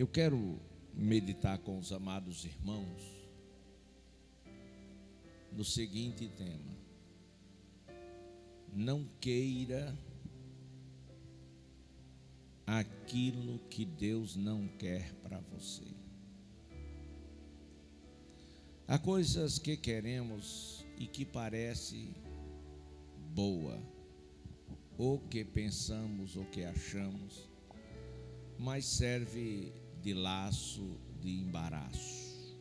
Eu quero meditar com os amados irmãos no seguinte tema: não queira aquilo que Deus não quer para você. Há coisas que queremos e que parece boa, ou que pensamos ou que achamos, mas serve de laço, de embaraço.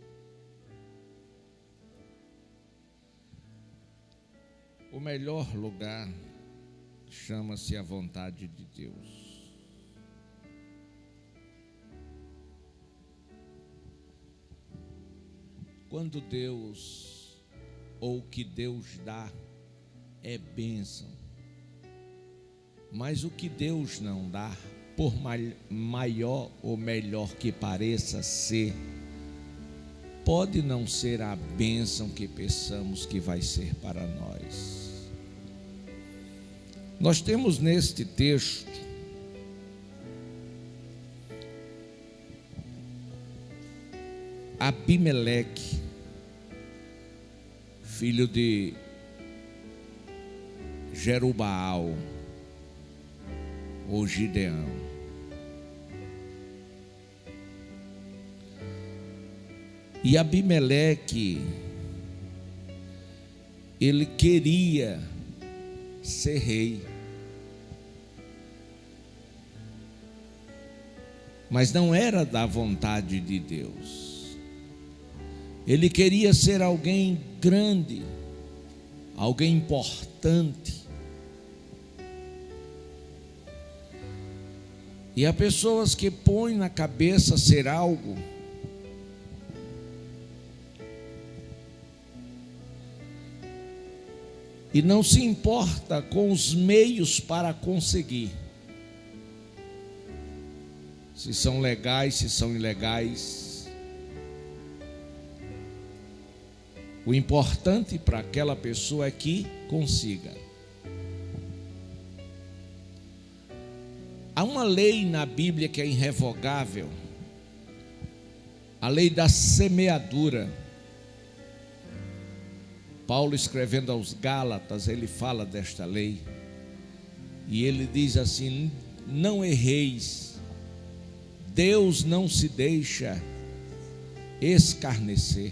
O melhor lugar chama-se a vontade de Deus. Quando Deus, ou o que Deus dá, é bênção. Mas o que Deus não dá, por maior ou melhor que pareça ser, pode não ser a bênção que pensamos que vai ser para nós. Nós temos neste texto Abimeleque, filho de Jerubaal, ou Gideão. E Abimeleque, ele queria ser rei, mas não era da vontade de Deus. Ele queria ser alguém grande, alguém importante. E há pessoas que põem na cabeça ser algo, e não se importa com os meios para conseguir. Se são legais, se são ilegais. O importante para aquela pessoa é que consiga. Há uma lei na Bíblia que é irrevogável, a lei da semeadura. Paulo, escrevendo aos Gálatas, ele fala desta lei, e ele diz assim: não erreis, Deus não se deixa escarnecer.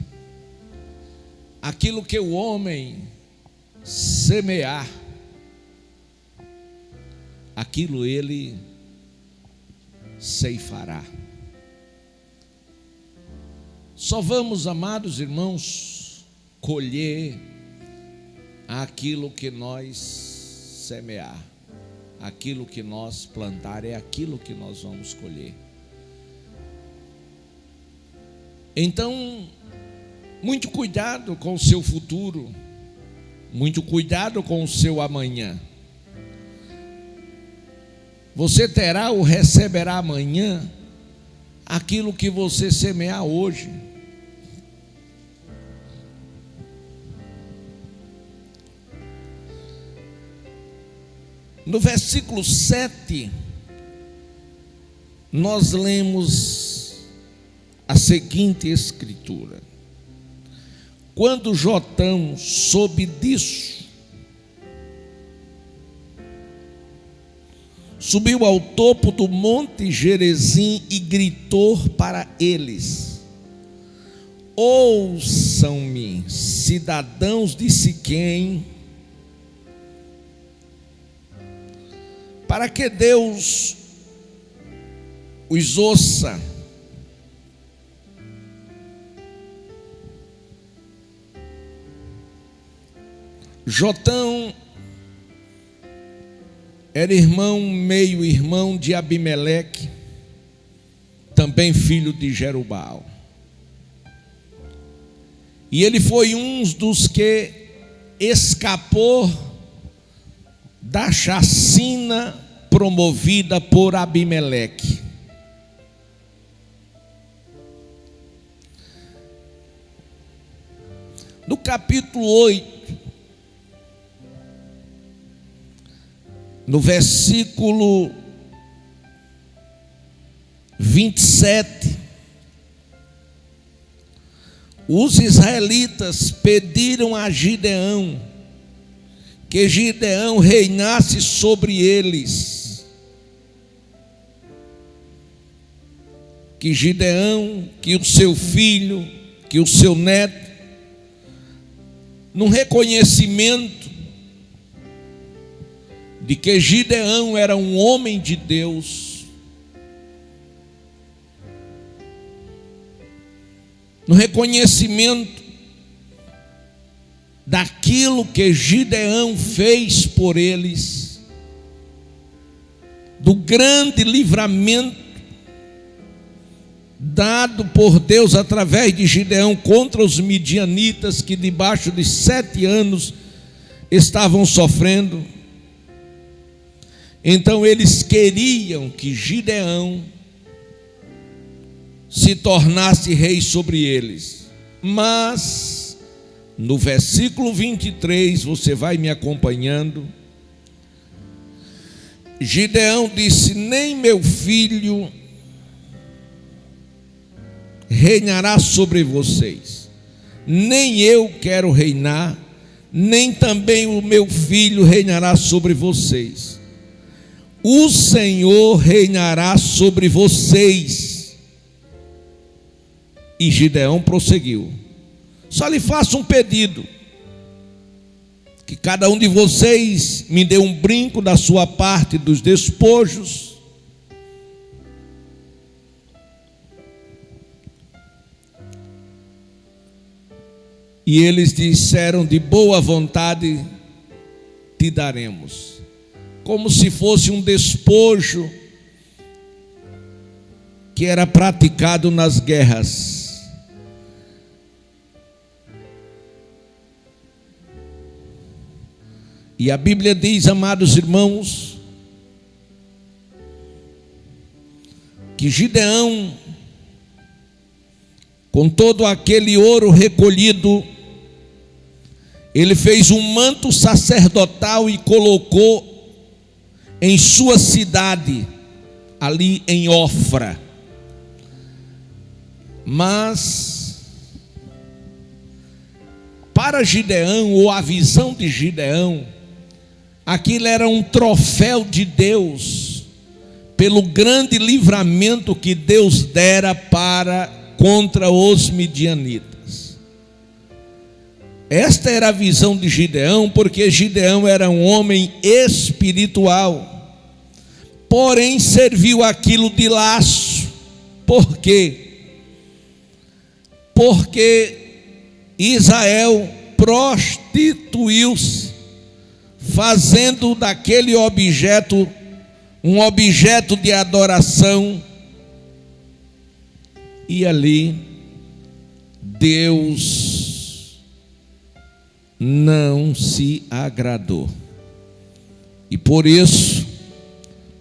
Aquilo que o homem semear, aquilo ele ceifará. Só vamos, amados irmãos, colher aquilo que nós semear. Aquilo que nós plantar é aquilo que nós vamos colher. Então, muito cuidado com o seu futuro, muito cuidado com o seu amanhã. Você terá ou receberá amanhã aquilo que você semear hoje. No versículo 7, nós lemos a seguinte escritura: quando Jotão soube disso, subiu ao topo do monte Gerizim e gritou para eles: ouçam-me, cidadãos de Siquém, para que Deus os ouça. Jotão era meio-irmão de Abimeleque, também filho de Jerubaal. E ele foi um dos que escapou da chacina promovida por Abimeleque. No capítulo 8, no versículo 27, os israelitas pediram a Gideão que Gideão reinasse sobre eles, que Gideão, que o seu filho, que o seu neto, num reconhecimento de que Gideão era um homem de Deus, no reconhecimento daquilo que Gideão fez por eles, do grande livramento dado por Deus através de Gideão contra os midianitas, que debaixo de 7 anos estavam sofrendo. Então eles queriam que Gideão se tornasse rei sobre eles. Mas no versículo 23, você vai me acompanhando, Gideão disse: nem meu filho reinará sobre vocês, nem eu quero reinar, nem também o meu filho reinará sobre vocês. O Senhor reinará sobre vocês. E Gideão prosseguiu: só lhe faço um pedido, que cada um de vocês me dê um brinco da sua parte dos despojos, e eles disseram: de boa vontade te daremos. Como se fosse um despojo que era praticado nas guerras. E a Bíblia diz, amados irmãos, que Gideão, com todo aquele ouro recolhido, ele fez um manto sacerdotal e colocou em sua cidade, ali em Ofra. Mas para Gideão, ou a visão de Gideão, aquilo era um troféu de Deus, pelo grande livramento que Deus dera contra os midianitas. Esta era a visão de Gideão, porque Gideão era um homem espiritual, porém serviu aquilo de laço. Por quê? Porque Israel prostituiu-se, fazendo daquele objeto um objeto de adoração, e ali Deus não se agradou. E por isso,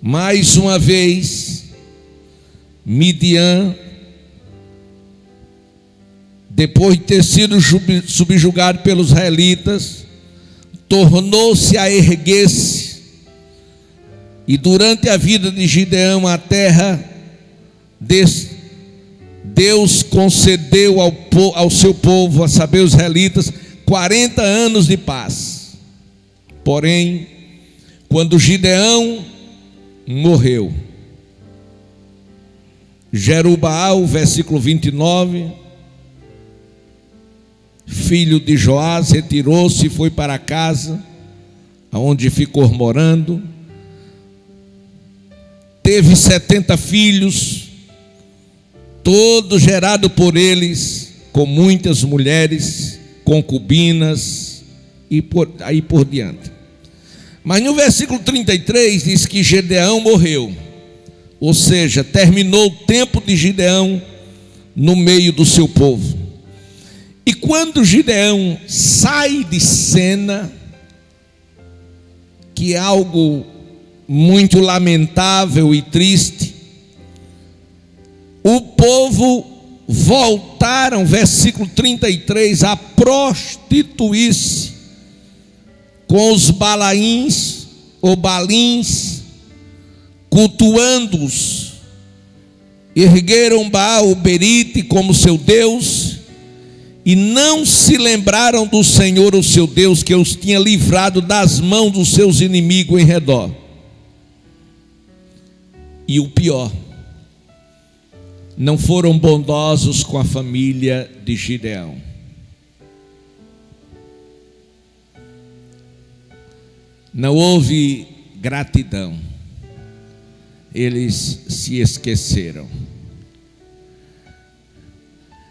mais uma vez, Midian, depois de ter sido subjugado pelos israelitas, tornou-se a erguer-se, e durante a vida de Gideão, a terra, Deus concedeu ao seu povo, a saber, os israelitas, 40 anos de paz. Porém, quando Gideão morreu, Jerubaal, versículo 29, filho de Joás, retirou-se e foi para casa, onde ficou morando. Teve 70 filhos, todos gerados por eles, com muitas mulheres, concubinas, e aí por diante. Mas no versículo 33 diz que Gideão morreu, ou seja, terminou o tempo de Gideão no meio do seu povo. E quando Gideão sai de cena, que é algo muito lamentável e triste, o povo voltaram, versículo 33, a prostituir-se com os balaíns ou balins, cultuando-os, ergueram Baal Berite como seu Deus, e não se lembraram do Senhor, o seu Deus, que os tinha livrado das mãos dos seus inimigos em redor. E o pior, não foram bondosos com a família de Gideão. Não houve gratidão. Eles se esqueceram.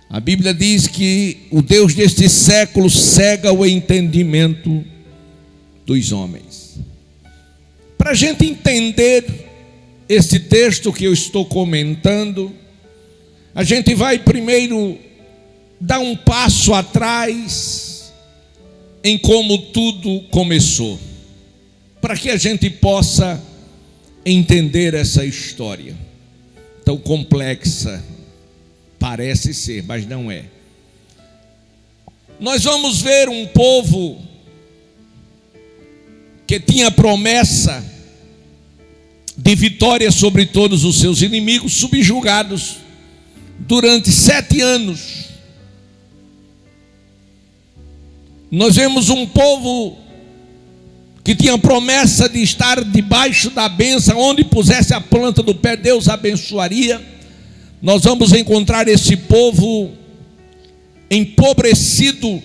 A Bíblia diz que o Deus deste século cega o entendimento dos homens. Para a gente entender esse texto que eu estou comentando, a gente vai primeiro dar um passo atrás em como tudo começou, para que a gente possa entender essa história tão complexa. Parece ser, mas não é. Nós vamos ver um povo que tinha promessa de vitória sobre todos os seus inimigos, subjugados durante 7 anos. Nós vemos um povo que tinha promessa de estar debaixo da bênção, onde pusesse a planta do pé, Deus abençoaria. Nós vamos encontrar esse povo empobrecido,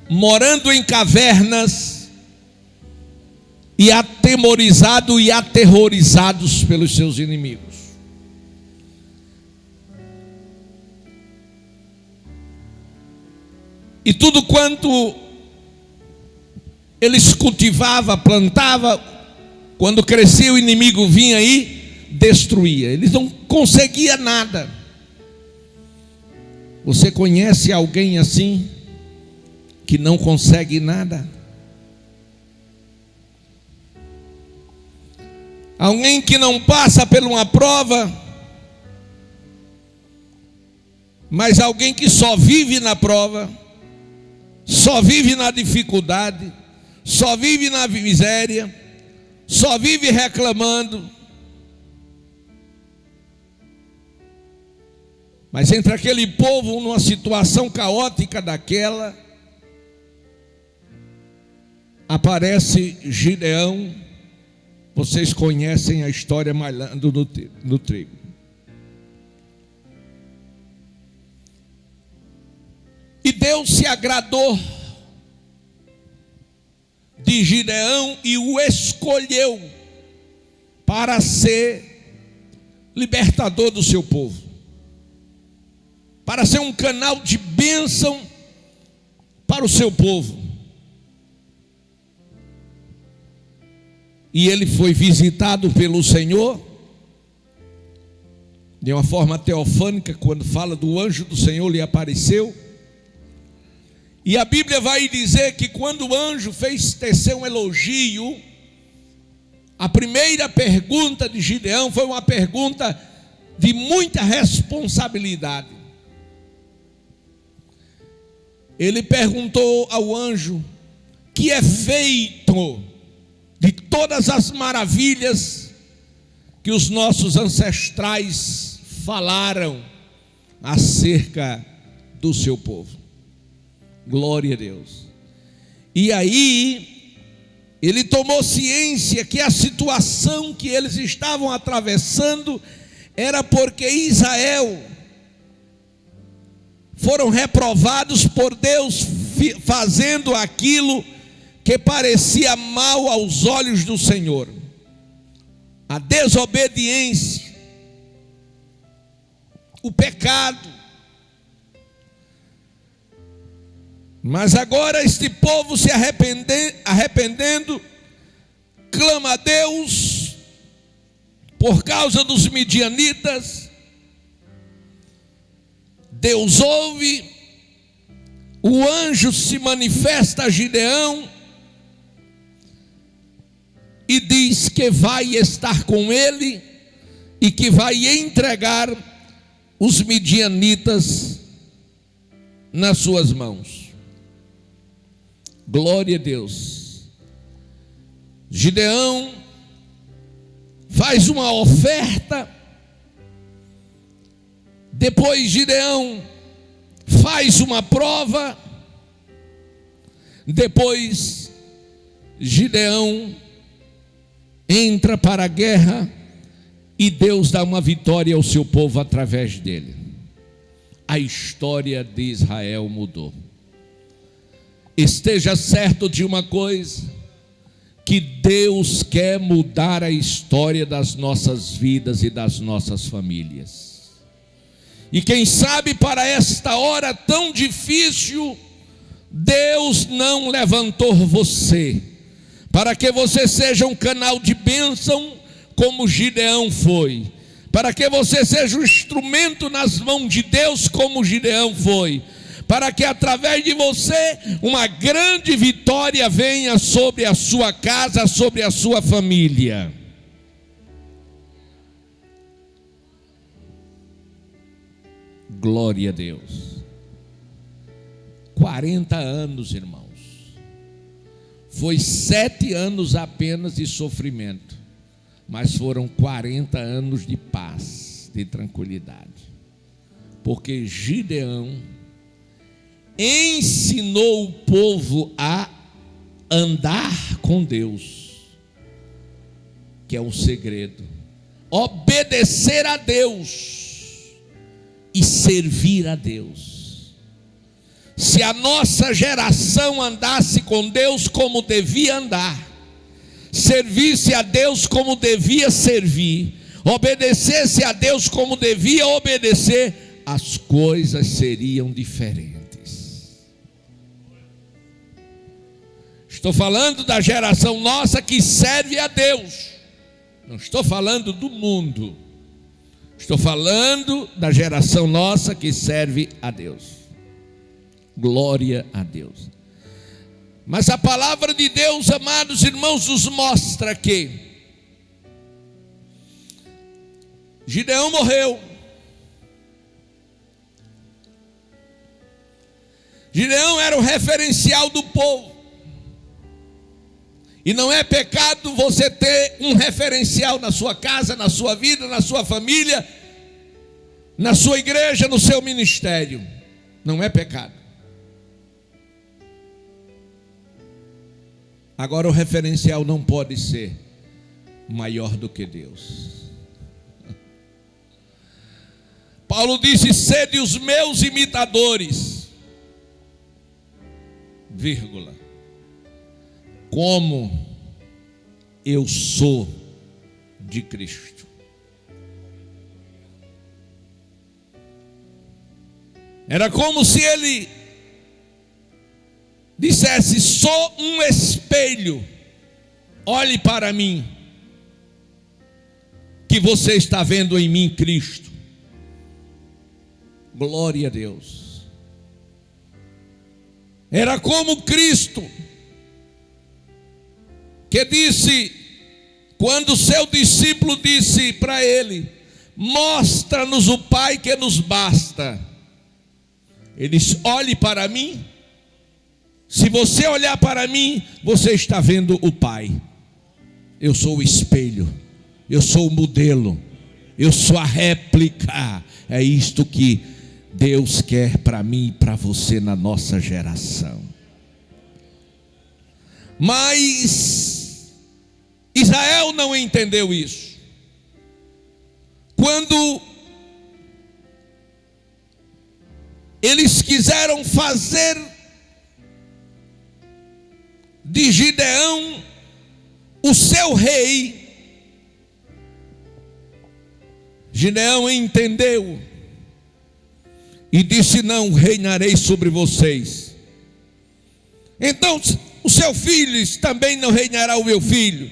morando em cavernas, e atemorizado e aterrorizados pelos seus inimigos. E tudo quanto eles cultivavam, plantavam, quando crescia o inimigo vinha aí, destruía. Eles não conseguiam nada. Você conhece alguém assim, que não consegue nada? Alguém que não passa por uma prova, mas alguém que só vive na prova, só vive na dificuldade, só vive na miséria, só vive reclamando. Mas entre aquele povo, numa situação caótica daquela, aparece Gideão. Vocês conhecem a história, malhando no trigo. E Deus se agradou de Gideão e o escolheu para ser libertador do seu povo, para ser um canal de bênção para o seu povo. E ele foi visitado pelo Senhor de uma forma teofânica, quando fala do anjo do Senhor lhe apareceu. E a Bíblia vai dizer que quando o anjo fez tecer um elogio, a primeira pergunta de Gideão foi uma pergunta de muita responsabilidade. Ele perguntou ao anjo: que é feito de todas as maravilhas que os nossos ancestrais falaram acerca do seu povo? Glória a Deus. E aí ele tomou ciência que a situação que eles estavam atravessando era porque Israel foram reprovados por Deus, fazendo aquilo que parecia mal aos olhos do Senhor. A desobediência, o pecado. Mas agora este povo se arrependendo, clama a Deus por causa dos midianitas. Deus ouve, o anjo se manifesta a Gideão e diz que vai estar com ele e que vai entregar os midianitas nas suas mãos. Glória a Deus. Gideão faz uma oferta. Depois Gideão faz uma prova, depois Gideão entra para a guerra e Deus dá uma vitória ao seu povo através dele. A história de Israel mudou. Esteja certo de uma coisa, que Deus quer mudar a história das nossas vidas e das nossas famílias. E quem sabe para esta hora tão difícil, Deus não levantou você para que você seja um canal de bênção como Gideão foi, para que você seja um instrumento nas mãos de Deus como Gideão foi, para que através de você uma grande vitória venha sobre a sua casa, sobre a sua família. Glória a Deus. 40 anos, irmãos. Foi 7 anos apenas de sofrimento, mas foram 40 anos de paz, de tranquilidade. Porque Gideão ensinou o povo a andar com Deus, que é um segredo, obedecer a Deus e servir a Deus. Se a nossa geração andasse com Deus como devia andar, servisse a Deus como devia servir, obedecesse a Deus como devia obedecer, as coisas seriam diferentes. Estou falando da geração nossa que serve a Deus, não estou falando do mundo, estou falando da geração nossa que serve a Deus. Glória a Deus. Mas a palavra de Deus, amados irmãos, nos mostra que Gideão morreu. Gideão era o referencial do povo. E não é pecado você ter um referencial na sua casa, na sua vida, na sua família, na sua igreja, no seu ministério. Não é pecado. Agora o referencial não pode ser maior do que Deus. Paulo disse: sede os meus imitadores, vírgula, como eu sou de Cristo. Era como se ele dissesse: sou um espelho, olhe para mim, que você está vendo em mim Cristo. Glória a Deus. Era como Cristo, que disse, quando o seu discípulo disse para ele: mostra-nos o Pai que nos basta. Ele disse: olhe para mim. Se você olhar para mim, você está vendo o Pai. Eu sou o espelho, eu sou o modelo, eu sou a réplica. É isto que Deus quer para mim e para você na nossa geração. Mas Israel não entendeu isso. Quando eles quiseram fazer de Gideão o seu rei, Gideão entendeu e disse: não reinarei sobre vocês. Então os seus filhos também não reinará o meu filho.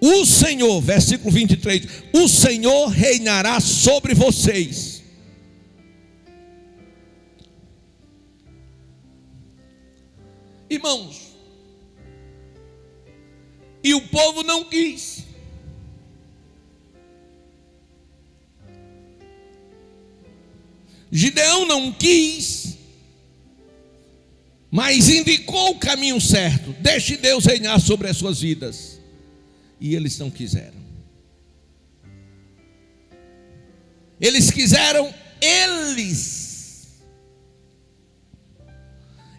O Senhor, versículo 23, o Senhor reinará sobre vocês. Irmãos, e o povo não quis. Gideão não quis, mas indicou o caminho certo. Deixe Deus reinar sobre as suas vidas. E eles não quiseram. Eles quiseram eles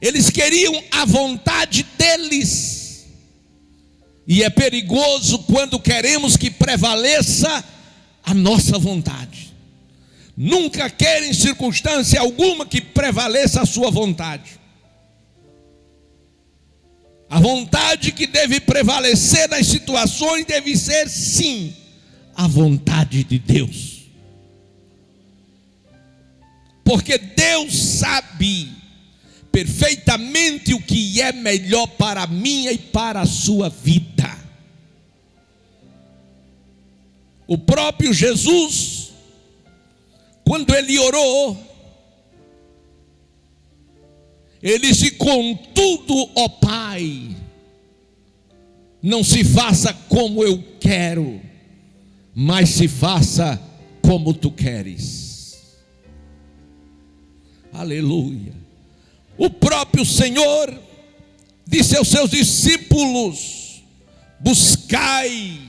Eles queriam a vontade deles. E é perigoso quando queremos que prevaleça a nossa vontade. Nunca queira em circunstância alguma que prevaleça a sua vontade. A vontade que deve prevalecer nas situações deve ser, sim, a vontade de Deus. Porque Deus sabe perfeitamente o que é melhor para a minha e para a sua vida. O próprio Jesus, quando ele orou, ele disse: contudo, ó Pai, não se faça como eu quero, mas se faça como tu queres. Aleluia. O próprio Senhor disse aos seus discípulos: buscai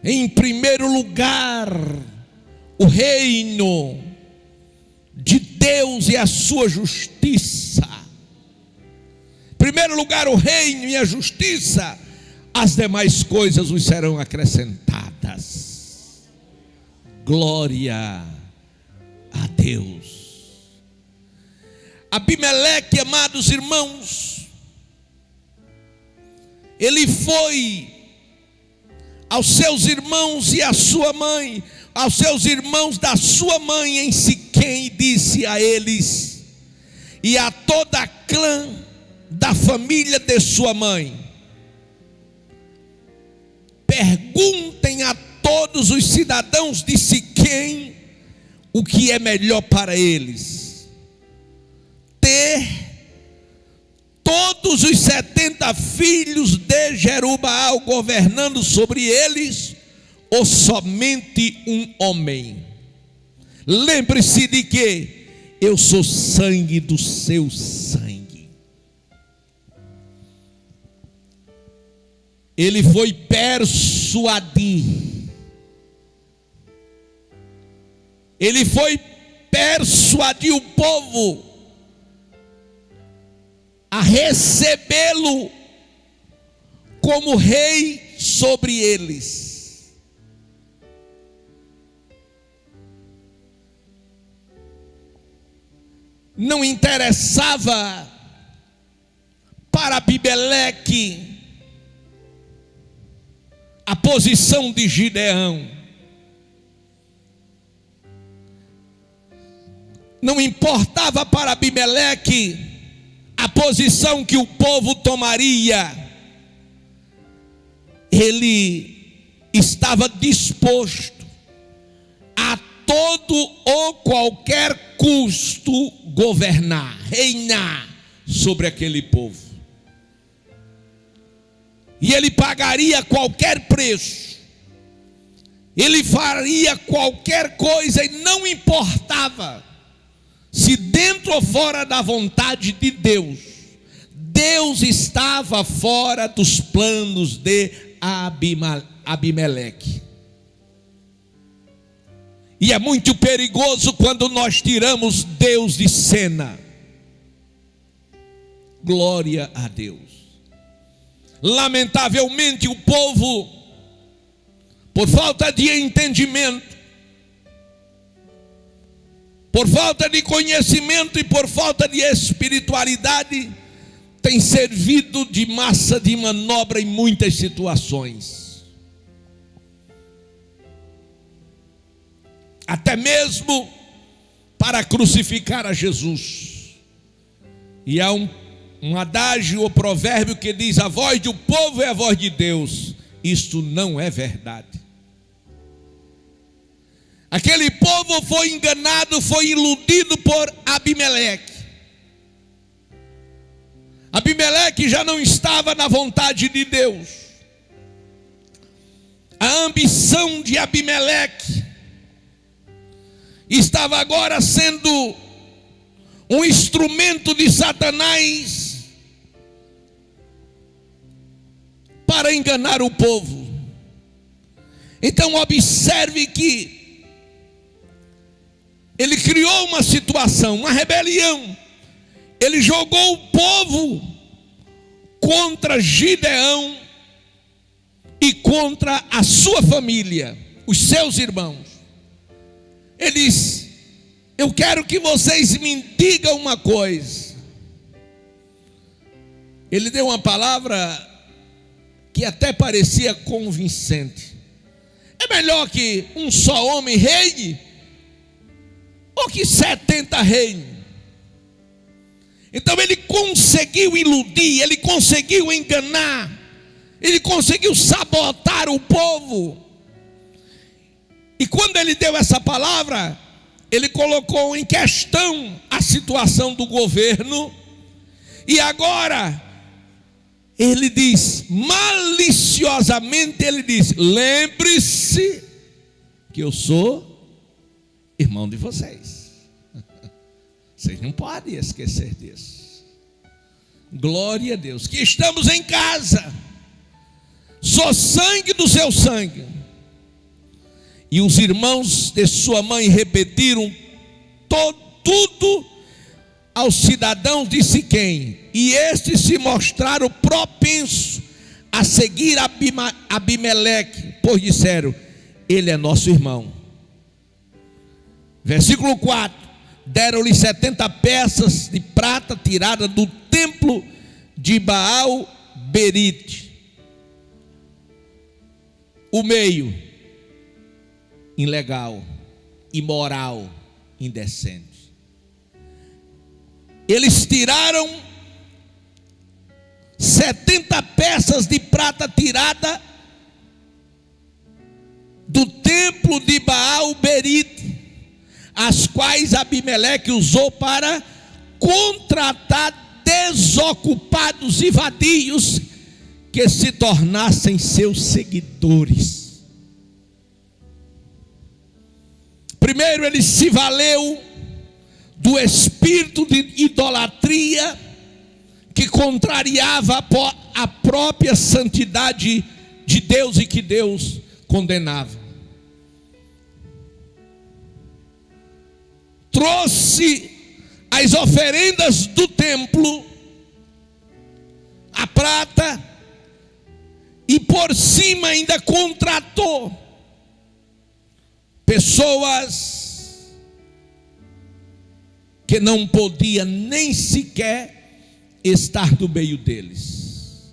em primeiro lugar o reino de Deus e a sua justiça. Em primeiro lugar o reino e a justiça, as demais coisas vos serão acrescentadas. Glória a Deus. Abimeleque, amados irmãos, ele foi aos seus irmãos e à sua mãe, aos seus irmãos da sua mãe em Siquém, e disse a eles e a toda a clã da família de sua mãe: perguntem a todos os cidadãos de Siquém o que é melhor para eles: ter todos os 70 filhos de Jerubaal governando sobre eles, ou somente um homem? Lembre-se de que eu sou sangue do seu sangue. Ele foi persuadir. Ele foi persuadir o povo a recebê-lo como rei sobre eles. Não interessava para Abimeleque a posição de Gideão. Não importava para Abimeleque a posição que o povo tomaria. Ele estava disposto a todo ou qualquer custo governar, reinar sobre aquele povo. E ele pagaria qualquer preço. Ele faria qualquer coisa e não importava se dentro ou fora da vontade de Deus. Deus estava fora dos planos de Abimeleque. E é muito perigoso quando nós tiramos Deus de cena. Glória a Deus. Lamentavelmente o povo, por falta de entendimento, por falta de conhecimento e por falta de espiritualidade, tem servido de massa de manobra em muitas situações. Até mesmo para crucificar a Jesus. E há um adágio ou provérbio que diz: a voz do povo é a voz de Deus. Isto não é verdade. Aquele povo foi enganado, foi iludido por Abimeleque. Abimeleque já não estava na vontade de Deus. A ambição de Abimeleque estava agora sendo um instrumento de Satanás para enganar o povo. Então observe que ele criou uma situação, uma rebelião, ele jogou o povo contra Gideão e contra a sua família, os seus irmãos. Ele disse: eu quero que vocês me digam uma coisa. Ele deu uma palavra que até parecia convincente. É melhor que um só homem reine ou que 70 reinem? Então ele conseguiu iludir, ele conseguiu enganar, ele conseguiu sabotar o povo. E quando ele deu essa palavra, ele colocou em questão a situação do governo. E agora ele diz, maliciosamente ele diz: lembre-se que eu sou irmão de vocês. Vocês não podem esquecer disso. Glória a Deus, que estamos em casa. Sou sangue do seu sangue. E os irmãos de sua mãe repetiram tudo aos cidadãos de Siquém, e estes se mostraram propensos a seguir Abimeleque, pois disseram: ele é nosso irmão. Versículo 4: deram-lhe 70 peças de prata tirada do templo de Baal Berite. O meio: ilegal, imoral, indecente. Eles tiraram 70 peças de prata tirada do templo de Baal Berite, as quais Abimeleque usou para contratar desocupados e vadios que se tornassem seus seguidores. Primeiro, ele se valeu do espírito de idolatria que contrariava a própria santidade de Deus e que Deus condenava. Trouxe as oferendas do templo, a prata, e por cima ainda contratou pessoas que não podia nem sequer estar no meio deles.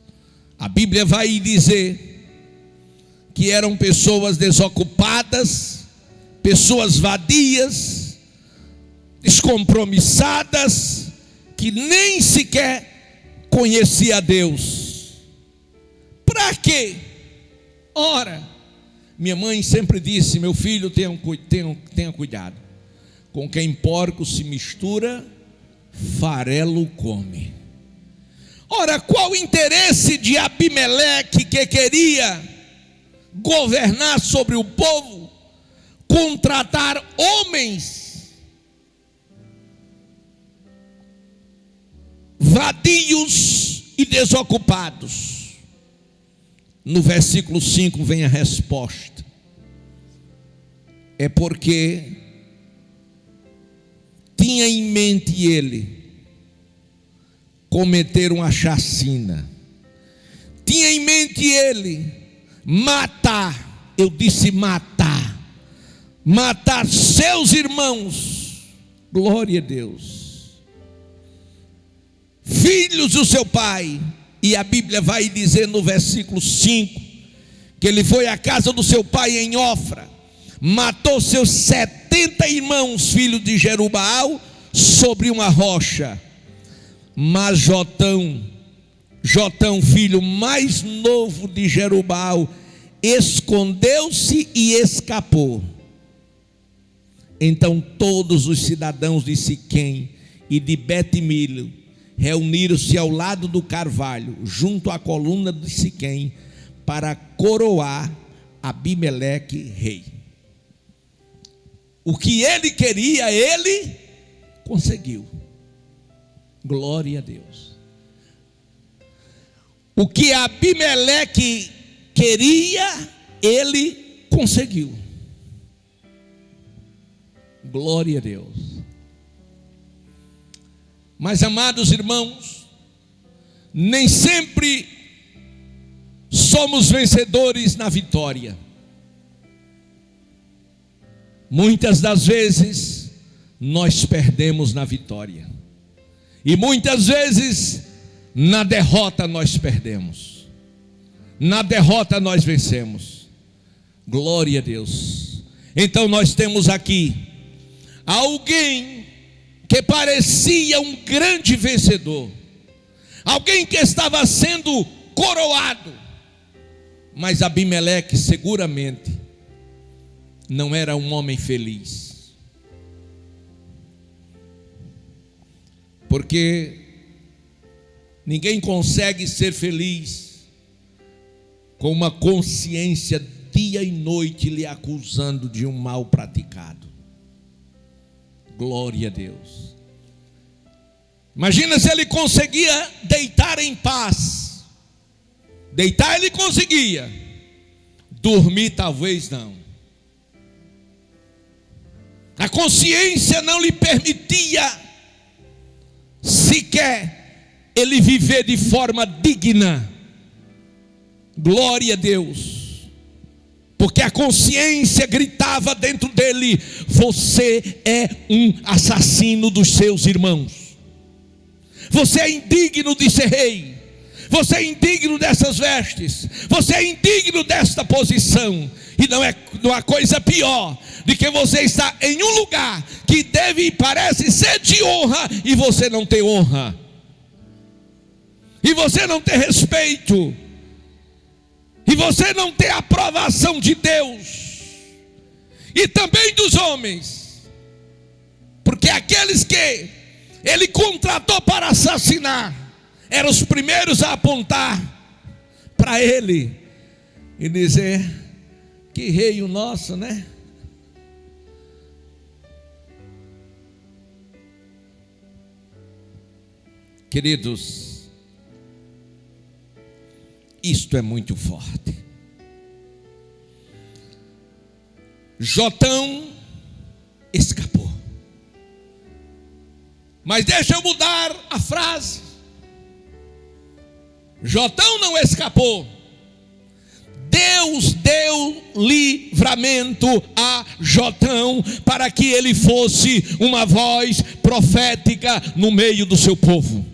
A Bíblia vai dizer que eram pessoas desocupadas, pessoas vadias, descompromissadas, que nem sequer conhecia a Deus. Para quê? Ora, minha mãe sempre disse: meu filho, tenha cuidado. Com quem porco se mistura, farelo come. Ora, qual o interesse de Abimeleque, que queria governar sobre o povo, contratar homens vadios e desocupados? No versículo 5 vem a resposta: é porque tinha em mente ele cometer uma chacina, tinha em mente ele matar, eu disse matar seus irmãos, glória a Deus, filhos do seu pai. E a Bíblia vai dizer no versículo 5 que ele foi à casa do seu pai em Ofra, matou seus 70 irmãos, filhos de Jerubaal, sobre uma rocha. Mas Jotão, filho mais novo de Jerubaal, escondeu-se e escapou. Então todos os cidadãos de Siquém e de Bet-Milo reuniram-se ao lado do carvalho, junto à coluna de Siquém, para coroar Abimeleque rei. O que ele queria, ele conseguiu. Glória a Deus. O que Abimeleque queria, ele conseguiu. Glória a Deus. Mas, amados irmãos, nem sempre somos vencedores na vitória. Muitas das vezes nós perdemos na vitória, e muitas vezes na derrota nós perdemos, na derrota nós vencemos. Glória a Deus. Então nós temos aqui alguém que parecia um grande vencedor, alguém que estava sendo coroado, mas Abimeleque seguramente não era um homem feliz, porque ninguém consegue ser feliz com uma consciência dia e noite lhe acusando de um mal praticado. Glória a Deus. Imagina se ele conseguia deitar em paz. Deitar ele conseguia, dormir talvez não. A consciência não lhe permitia sequer ele viver de forma digna. Glória a Deus. Porque a consciência gritava dentro dele: você é um assassino dos seus irmãos. Você é indigno de ser rei. Você é indigno dessas vestes. Você é indigno desta posição. E não há coisa pior de que você está em um lugar que deve e parece ser de honra, e você não tem honra, e você não tem respeito, e você não tem a aprovação de Deus e também dos homens, porque aqueles que ele contratou para assassinar eram os primeiros a apontar para ele e dizer: que rei o nosso, né? Queridos, isto é muito forte. Jotão escapou. Mas deixa eu mudar a frase. Jotão não escapou. Deus deu livramento a Jotão para que ele fosse uma voz profética no meio do seu povo,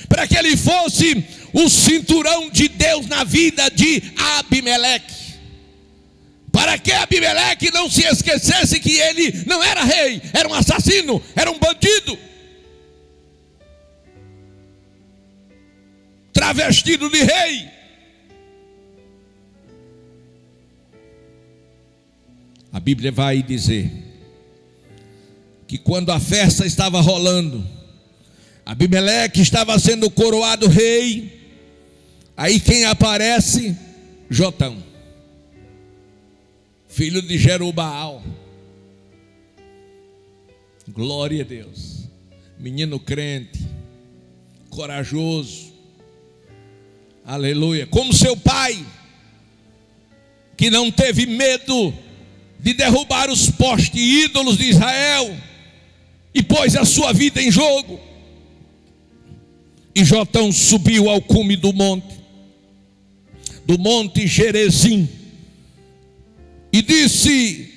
para que ele fosse o cinturão de Deus na vida de Abimeleque, para que Abimeleque não se esquecesse que ele não era rei, era um assassino, era um bandido, travestido de rei. A Bíblia vai dizer que quando a festa estava rolando, Abimeleque estava sendo coroado rei, aí quem aparece? Jotão, filho de Jerubaal. Glória a Deus. Menino crente, corajoso, aleluia, como seu pai, que não teve medo de derrubar os postes ídolos de Israel e pôs a sua vida em jogo. E Jotão subiu ao cume do monte Gerezim, e disse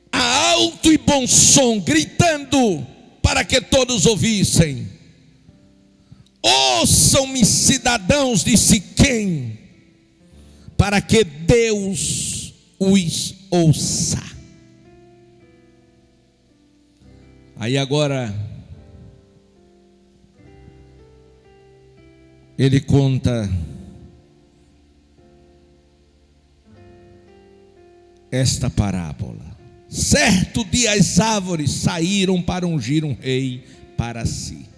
a alto e bom som, gritando para que todos ouvissem: ouçam-me, cidadãos de Siquém, para que Deus os ouça. Aí agora ele conta esta parábola. Certo dia as árvores saíram para ungir um rei para si.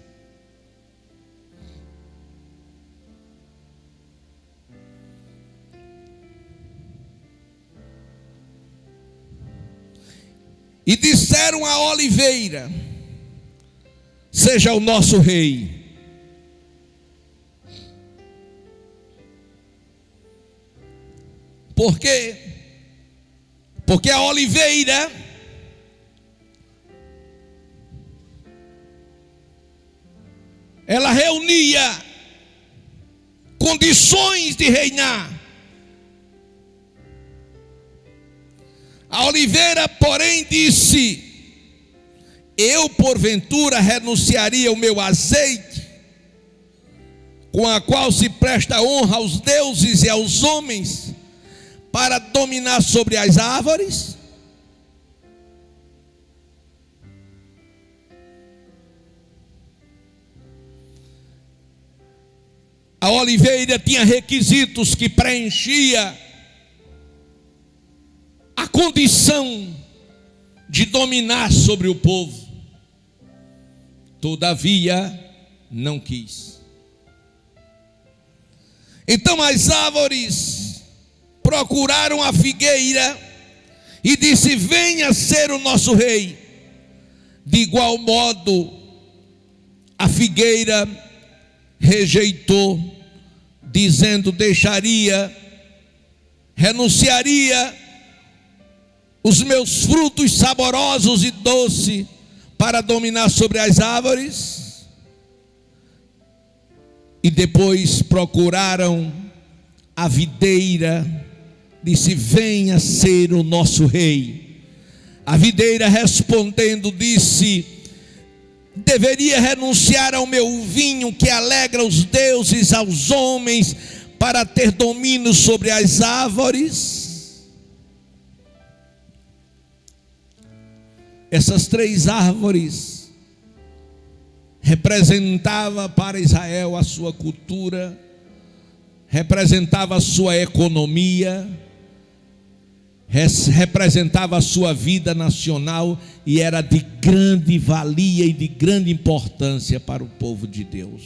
E disseram à oliveira: seja o nosso rei. Por quê? Porque a oliveira ela reunia condições de reinar. A oliveira, porém, disse: eu, porventura, renunciaria ao meu azeite, com a qual se presta honra aos deuses e aos homens, para dominar sobre as árvores? A oliveira tinha requisitos que preenchia a condição de dominar sobre o povo. Todavia, não quis. Então as árvores procuraram a figueira e disse: venha ser o nosso rei. De igual modo, a figueira rejeitou, dizendo: renunciaria os meus frutos saborosos e doces para dominar sobre as árvores. E depois procuraram a videira, disse: venha ser o nosso rei. A videira respondendo disse: deveria renunciar ao meu vinho que alegra os deuses, aos homens, para ter domínio sobre as árvores. Essas três árvores representavam para Israel a sua cultura, representava a sua economia, representava a sua vida nacional e era de grande valia e de grande importância para o povo de Deus.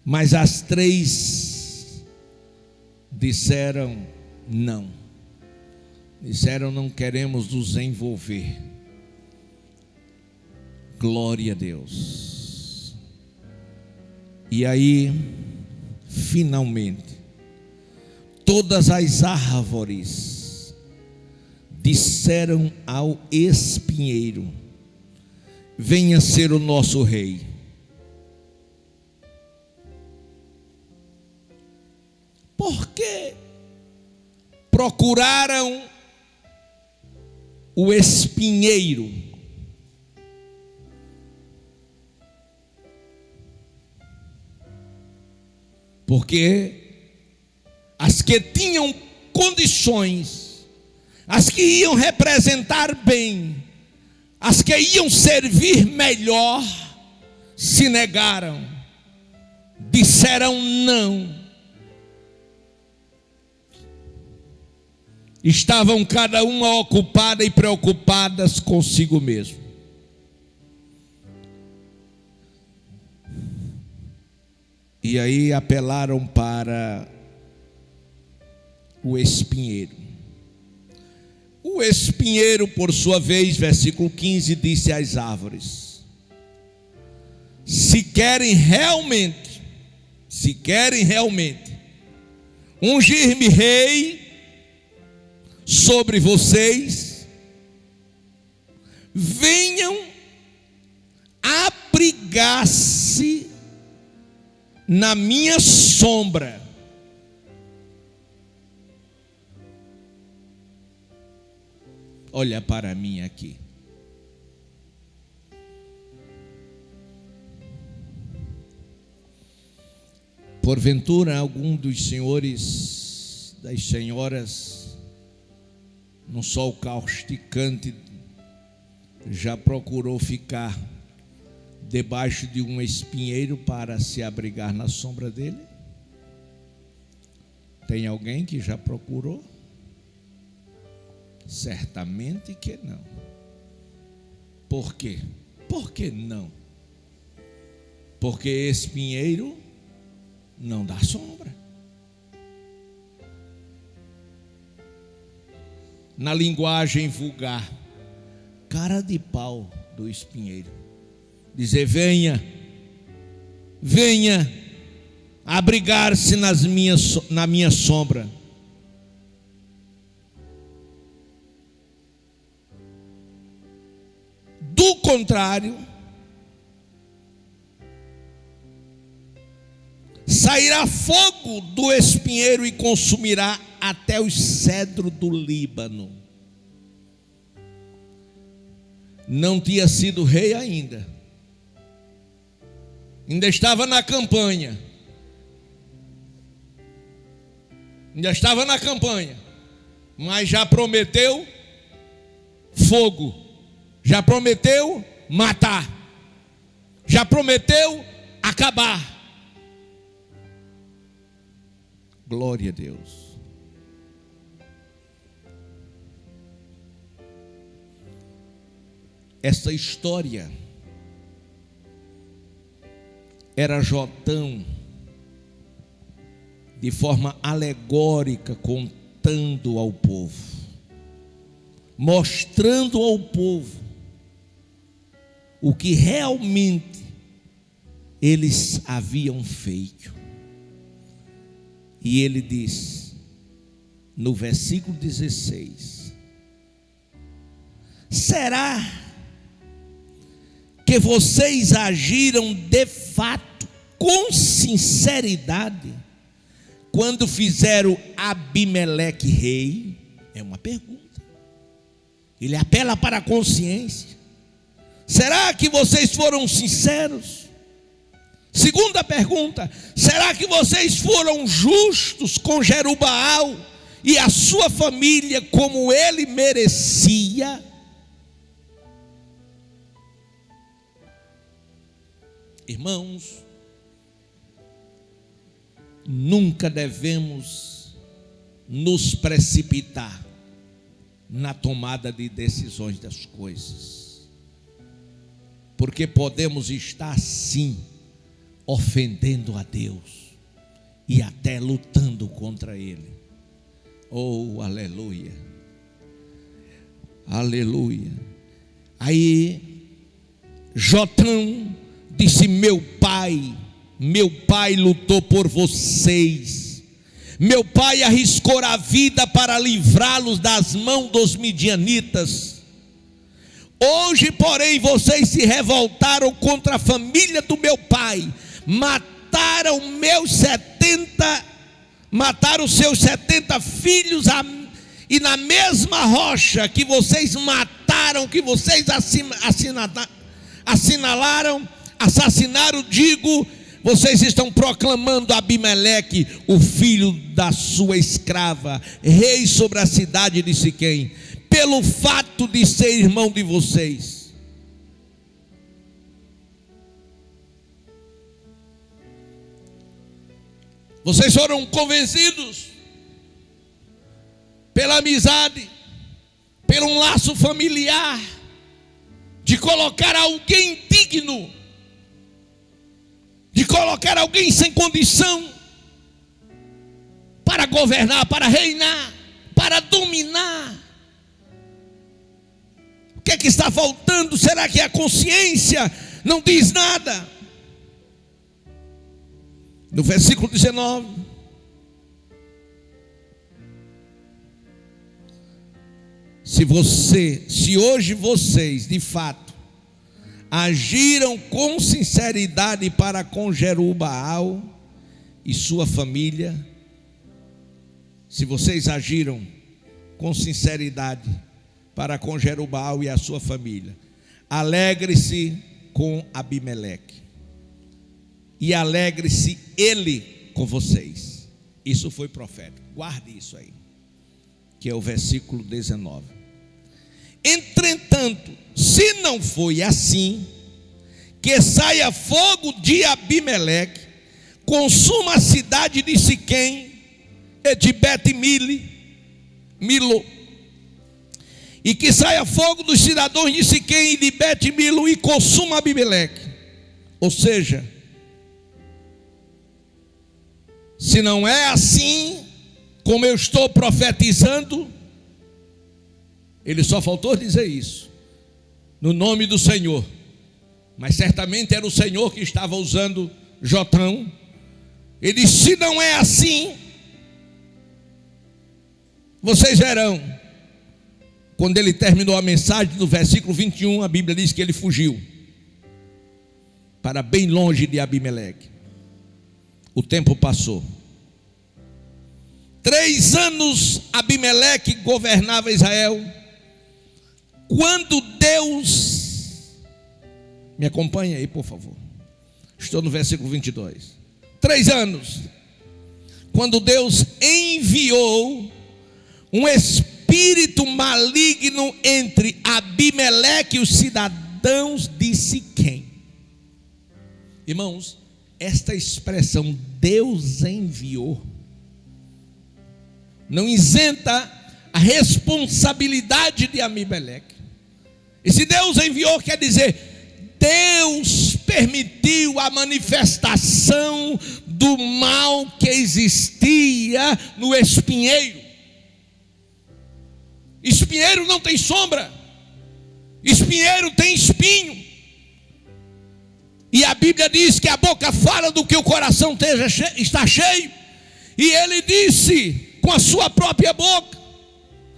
Mas as três disseram não. Disseram: não queremos nos envolver. Glória a Deus. E aí, finalmente, todas as árvores disseram ao espinheiro: venha ser o nosso rei. Por que procuraram o espinheiro? Porque as que tinham condições, as que iam representar bem, as que iam servir melhor, se negaram, disseram não. Estavam cada uma ocupada e preocupadas consigo mesmo. E aí apelaram para o espinheiro. O espinheiro, por sua vez, versículo 15, disse às árvores: se querem realmente ungir-me rei sobre vocês, venham abrigar-se na minha sombra. Olha para mim aqui. Porventura algum dos senhores, das senhoras, num sol causticante, já procurou ficar debaixo de um espinheiro para se abrigar na sombra dele? Tem alguém que já procurou? Certamente que não. Por quê? Por que não? Porque espinheiro não dá sombra. Na linguagem vulgar, cara de pau do espinheiro. Dizer: venha abrigar-se na minha sombra. contrário, sairá fogo do espinheiro e consumirá até os cedros do Líbano. Não tinha sido rei ainda estava na campanha, mas já prometeu fogo, já prometeu matar, já prometeu acabar. Glória a Deus. Essa história era Jotão, de forma alegórica, contando ao povo, mostrando ao povo o que realmente eles haviam feito. E ele diz, no versículo 16: será que vocês agiram de fato, com sinceridade, quando fizeram Abimeleque rei? É uma pergunta. Ele apela para a consciência. Será que vocês foram sinceros? Segunda pergunta: será que vocês foram justos com Jerubaal e a sua família como ele merecia? Irmãos, nunca devemos nos precipitar na tomada de decisões das coisas, porque podemos estar sim ofendendo a Deus e até lutando contra Ele. Oh, aleluia, aleluia. Aí Jotão disse: meu pai lutou por vocês, meu pai arriscou a vida para livrá-los das mãos dos midianitas. Hoje, porém, vocês se revoltaram contra a família do meu pai, mataram seus 70 filhos, e na mesma rocha que vocês mataram, que vocês assassinaram, digo, vocês estão proclamando Abimeleque, o filho da sua escrava, rei sobre a cidade de Siquém, pelo fato de ser irmão de vocês. Vocês foram convencidos pela amizade, pelo um laço familiar, de colocar alguém digno, de colocar alguém sem condição para governar, para reinar, para dominar. O que é que está faltando? Será que a consciência não diz nada? No versículo 19: se hoje vocês de fato agiram com sinceridade para com Jerubaal e sua família, se vocês agiram com sinceridade para com Jerubaal e a sua família, alegre-se com Abimeleque e alegre-se ele com vocês. Isso foi profético, guarde isso aí, que é o versículo 19. Entretanto, se não foi assim, que saia fogo de Abimeleque, consuma a cidade de Siquém e de Bet-Milo, e que saia fogo dos cidadãos de Siquém e de Bet-Milo e consuma Abimeleque. Ou seja, se não é assim como eu estou profetizando, ele só faltou dizer isso, no nome do Senhor, mas certamente era o Senhor que estava usando Jotão. Ele disse: se não é assim, vocês verão quando ele terminou a mensagem, no versículo 21, a Bíblia diz que ele fugiu para bem longe de Abimeleque. O tempo passou. 3 anos Abimeleque governava Israel. Quando Deus, me acompanha aí por favor, estou no versículo 22. 3 anos, quando Deus enviou um espírito maligno entre Abimeleque e os cidadãos de Siquém. Irmãos, esta expressão Deus enviou não isenta a responsabilidade de Abimeleque. E se Deus enviou, quer dizer, Deus permitiu a manifestação do mal que existia no espinheiro. Espinheiro não tem sombra, espinheiro tem espinho. E a Bíblia diz que a boca fala do que o coração está cheio. E ele disse com a sua própria boca: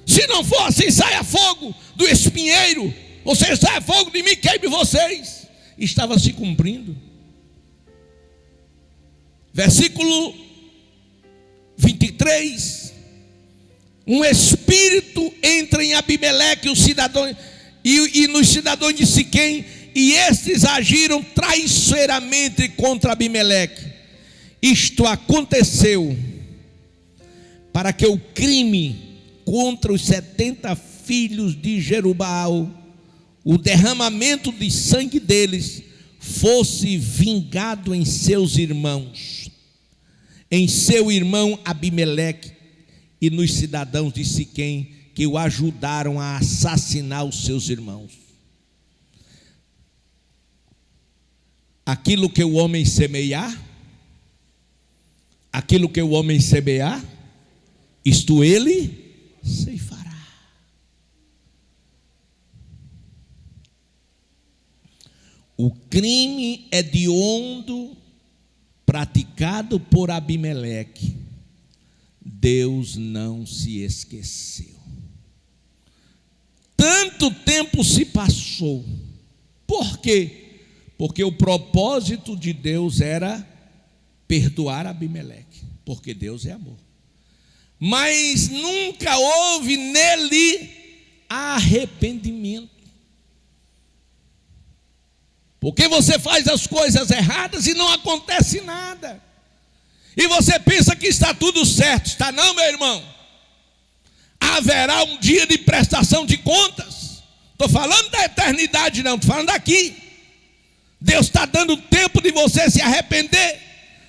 se não for assim, saia fogo do espinheiro, ou seja, saia fogo de mim, queime vocês. Estava se cumprindo. Versículo 23. Um espírito entra em Abimeleque e nos cidadãos de Siquém, e estes agiram traiçoeiramente contra Abimeleque. Isto aconteceu para que o crime contra os 70 filhos de Jerubaal, o derramamento de sangue deles, fosse vingado em seus irmãos, em seu irmão Abimeleque e nos cidadãos de Siquém, que o ajudaram a assassinar os seus irmãos. Aquilo que o homem semear, isto ele ceifará. O crime hediondo praticado por Abimeleque, Deus não se esqueceu. Tanto tempo se passou. Por quê? Porque o propósito de Deus era perdoar Abimeleque, porque Deus é amor. Mas nunca houve nele arrependimento. Porque você faz as coisas erradas e não acontece nada. E você pensa que está tudo certo. Está não, meu irmão. Haverá um dia de prestação de contas. Estou falando da eternidade não, estou falando daqui. Deus está dando tempo de você se arrepender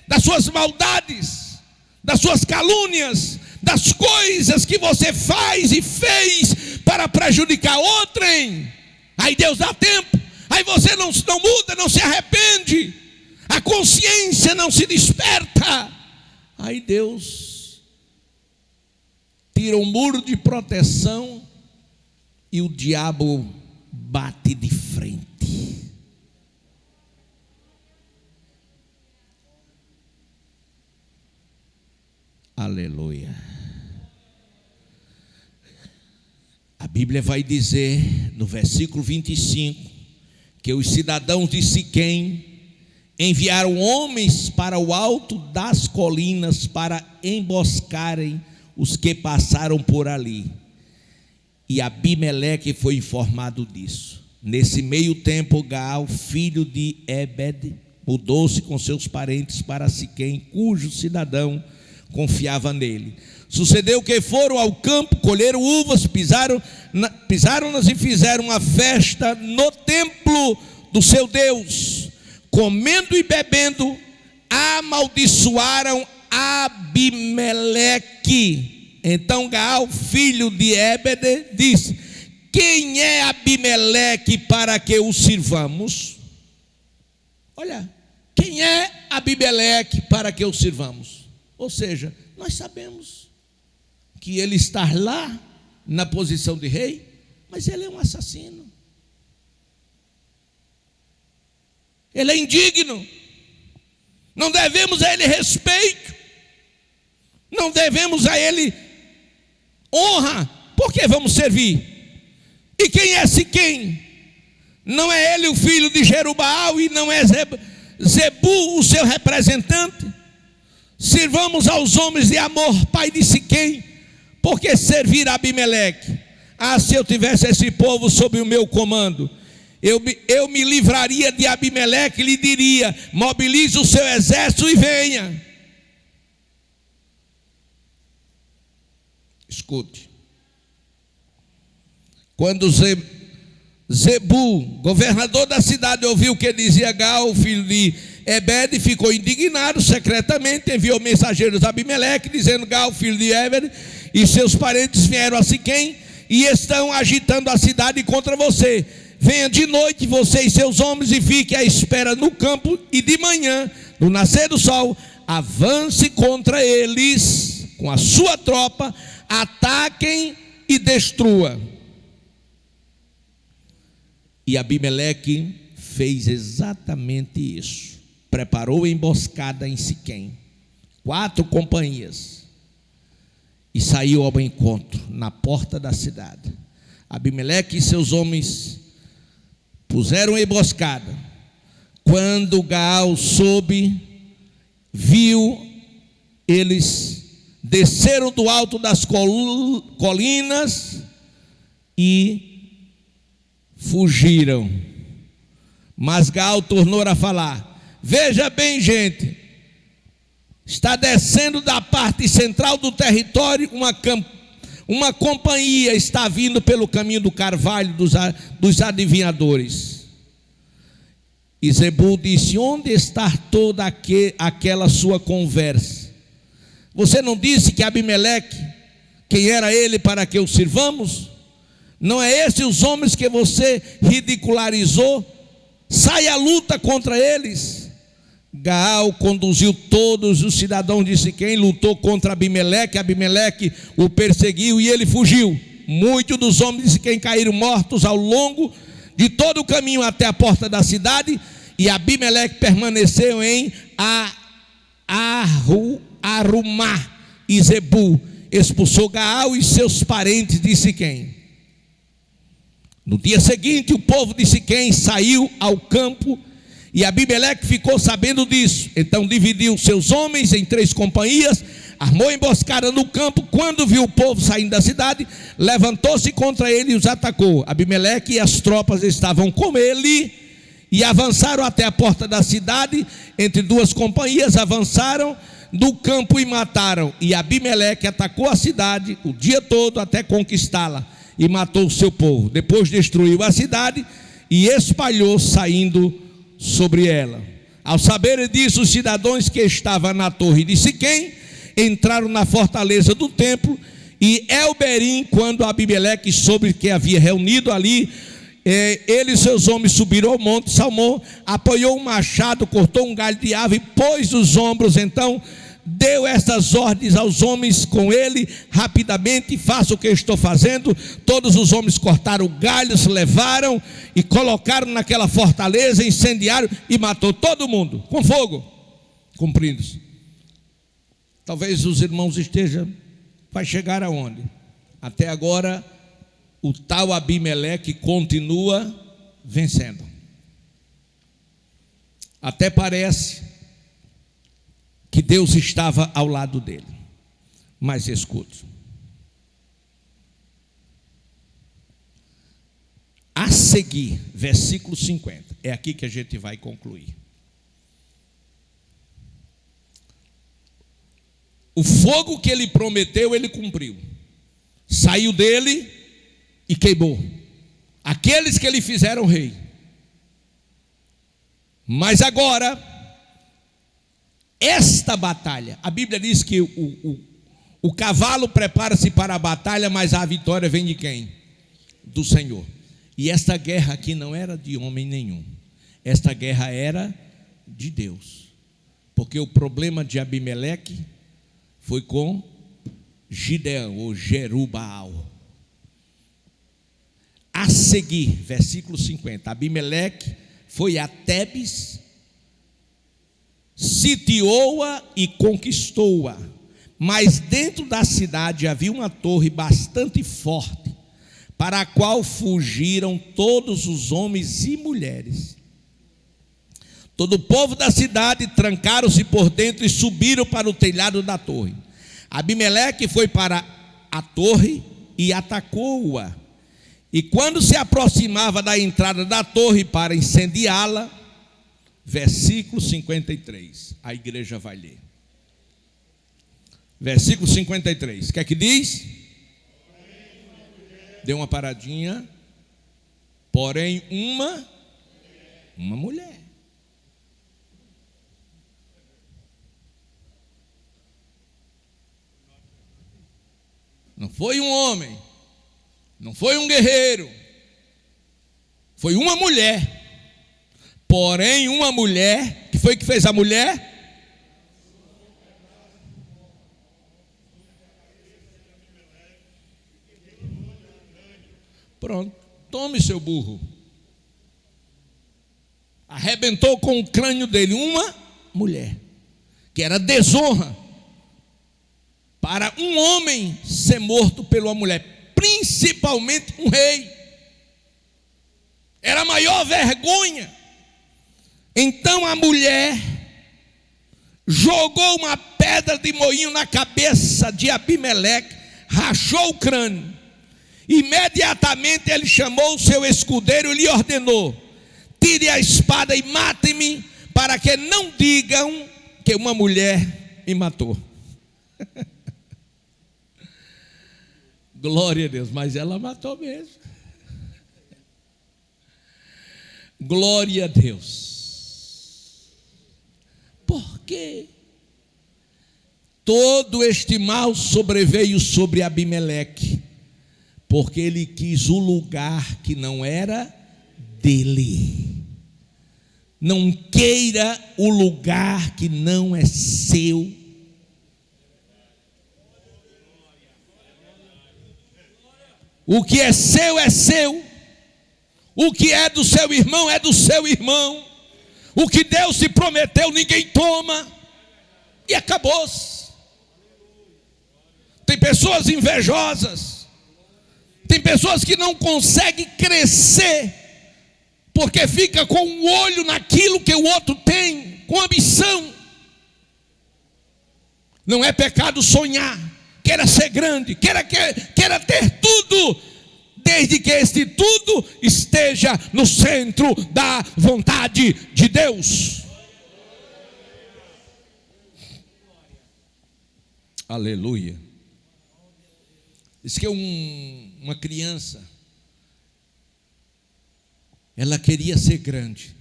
das suas maldades, das suas calúnias, das coisas que você faz e fez para prejudicar outrem. Aí Deus dá tempo. Aí você não muda, não se arrepende, a consciência não se desperta. Aí Deus tira um muro de proteção e o diabo bate de frente. Aleluia. A Bíblia vai dizer no versículo 25 que os cidadãos de Siquém enviaram homens para o alto das colinas para emboscarem os que passaram por ali. E Abimeleque foi informado disso. Nesse meio tempo, Gaal, filho de Ebed, mudou-se com seus parentes para Siquém, cujo cidadão confiava nele. Sucedeu que foram ao campo, colheram uvas, pisaram-nas e fizeram uma festa no templo do seu Deus. Comendo e bebendo, amaldiçoaram Abimeleque. Então Gaal, filho de Ebed, disse: quem é Abimeleque para que o sirvamos? Olha, quem é Abimeleque para que o sirvamos? Ou seja, nós sabemos que ele está lá na posição de rei, mas ele é um assassino. Ele é indigno. Não devemos a ele respeito. Não devemos a ele honra. Por que vamos servir? E quem é Siquém? Não é ele o filho de Jerubaal e não é Zebu o seu representante? Sirvamos aos homens de Amor, pai de Siquém, porque servir a Abimeleque? Se eu tivesse esse povo sob o meu comando, eu me livraria de Abimeleque e lhe diria: mobilize o seu exército e venha. Escute. Quando Zebu, governador da cidade, ouviu o que dizia Gaal, filho de Ebed, ficou indignado. Secretamente enviou mensageiros a Abimeleque, dizendo: Gaal, filho de Ebed, e seus parentes vieram a Siquém e estão agitando a cidade contra você. Venha de noite, você e seus homens, e fique à espera no campo, e de manhã, no nascer do sol, avance contra eles com a sua tropa, ataquem e destrua. E Abimeleque fez exatamente isso. Preparou emboscada em Siquém, 4 companhias, e saiu ao encontro na porta da cidade. Abimeleque e seus homens puseram emboscada. Quando Gaal soube, viu, eles desceram do alto das colinas e fugiram. Mas Gaal tornou a falar: veja bem, gente, está descendo da parte central do território uma companhia, está vindo pelo caminho do carvalho dos adivinhadores. E Zebu disse: onde está toda aquela sua conversa? Você não disse que Abimeleque, quem era ele para que o sirvamos? Não é esses os homens que você ridicularizou? Sai à luta contra eles. Gaal conduziu todos os cidadãos de Siquém, lutou contra Abimeleque. Abimeleque o perseguiu e ele fugiu. Muitos dos homens de Siquém caíram mortos ao longo de todo o caminho até a porta da cidade. E Abimeleque permaneceu em Arumá. E Zebu expulsou Gaal e seus parentes de Siquém. No dia seguinte, o povo de Siquém saiu ao campo, e Abimeleque ficou sabendo disso. Então dividiu seus homens em 3 companhias, armou emboscada no campo. Quando viu o povo saindo da cidade, levantou-se contra ele e os atacou. Abimeleque e as tropas estavam com ele e avançaram até a porta da cidade. Entre 2 companhias avançaram do campo e mataram. E Abimeleque atacou a cidade o dia todo até conquistá-la e matou o seu povo. Depois destruiu a cidade e espalhou saindo sobre ela. Ao saberem disso, os cidadãos que estavam na torre de Siquém entraram na fortaleza do templo. E Elberim, quando Abimeleque soube que havia reunido ali, ele e seus homens subiram ao monte Salmão, apoiou um machado, cortou um galho de árvore e pôs os ombros. Então deu estas ordens aos homens com ele: rapidamente, faça o que eu estou fazendo. Todos os homens cortaram galhos, levaram e colocaram naquela fortaleza, incendiaram e matou todo mundo com fogo, cumprindo-se. Talvez os irmãos estejam, vai chegar aonde? Até agora o tal Abimeleque continua vencendo. Até parece que Deus estava ao lado dele. Mas escute. A seguir, versículo 50. É aqui que a gente vai concluir. O fogo que ele prometeu, ele cumpriu. Saiu dele e queimou aqueles que lhe fizeram rei. Mas agora, esta batalha, a Bíblia diz que o cavalo prepara-se para a batalha, mas a vitória vem de quem? Do Senhor. E esta guerra aqui não era de homem nenhum. Esta guerra era de Deus. Porque o problema de Abimeleque foi com Gideão ou Jerubaal. A seguir, versículo 50, Abimeleque foi a Tebes, sitiou-a e conquistou-a. Mas dentro da cidade havia uma torre bastante forte, para a qual fugiram todos os homens e mulheres. Todo o povo da cidade trancaram-se por dentro e subiram para o telhado da torre. Abimeleque foi para a torre e atacou-a. E quando se aproximava da entrada da torre para incendiá-la, versículo 53, a igreja vai ler. Versículo 53, o que é que diz? Deu uma paradinha. Porém, uma mulher. Não foi um homem, não foi um guerreiro, foi uma mulher. Porém, uma mulher, que foi que fez a mulher? Pronto, tome seu burro. Arrebentou com o crânio dele uma mulher, que era desonra para um homem ser morto por uma mulher, principalmente um rei. Era a maior vergonha. Então a mulher jogou uma pedra de moinho na cabeça de Abimeleque, rachou o crânio. Imediatamente ele chamou o seu escudeiro e lhe ordenou: tire a espada e mate-me, para que não digam que uma mulher me matou. Glória a Deus, mas ela matou mesmo. Glória a Deus. Por quê? Todo este mal sobreveio sobre Abimeleque, porque ele quis o lugar que não era dele. Não queira o lugar que não é seu. O que é seu é seu. O que é do seu irmão é do seu irmão. O que Deus te prometeu ninguém toma. E acabou-se. Tem pessoas invejosas. Tem pessoas que não conseguem crescer, porque fica com um olho naquilo que o outro tem, com ambição. Não é pecado sonhar, queira ser grande, queira ter tudo, desde que este tudo esteja no centro da vontade de Deus. Aleluia. Diz que uma criança, ela queria ser grande,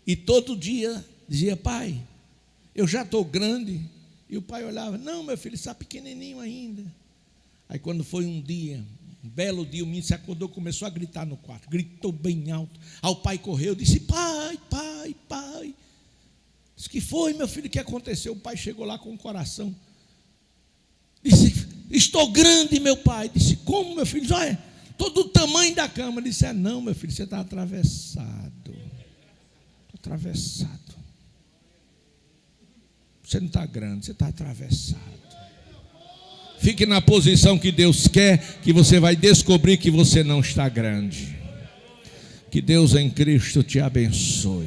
e todo dia dizia: pai, eu já estou grande. E o pai olhava: não, meu filho, está pequenininho ainda. Aí quando foi um belo dia, o menino se acordou, começou a gritar no quarto, gritou bem alto. Aí o pai correu, disse: pai. Disse: que foi, meu filho, o que aconteceu? O pai chegou lá com o coração, disse: estou grande, meu pai. Disse: como, meu filho? Olha, todo o tamanho da cama. Disse: não, meu filho, você está atravessado. Atravessado. Você não está grande, você está atravessado. Fique na posição que Deus quer, que você vai descobrir que você não está grande. Que Deus em Cristo te abençoe.